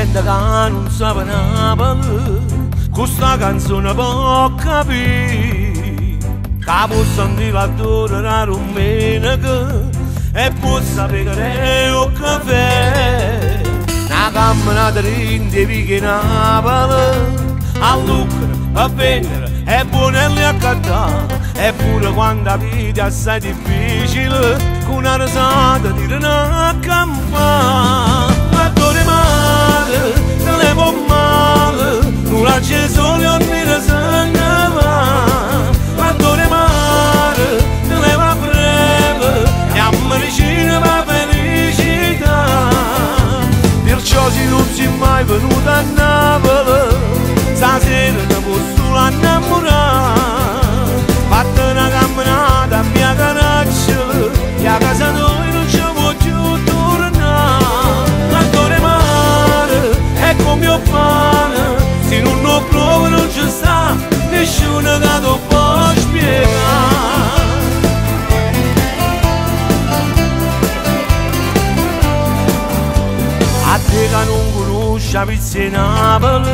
gente che non sa Napoli, questa canzone può capire, che può sentire l'attore la domenica e può sapere un caffè. Una camminata in Vighe Napoli, a Lucca, a Venere, è buonelli a cantare, eppure quando la vita è assai difficile, con una risata di una campana. L'attore male, non le può male, non la c'è solo e mi rasegna va. L'attore male, non le va breve, e a me vicino va felicità. Perciò se non si è mai venuto a Napoli, stasera ne posso innamorare. Fatta una camminata a mia caraccia, e a casa noi non ci può più tornare. L'attore mare è come un pane, se non lo provo non ci sta nessuno che lo può spiegare. A te che non conosci la pizza di Napoli,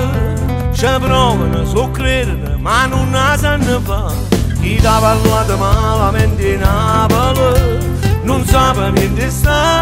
ci provano, so credere, ma non la sanno fare. Chi ti ha parlato malamente di Napoli non sa per niente sta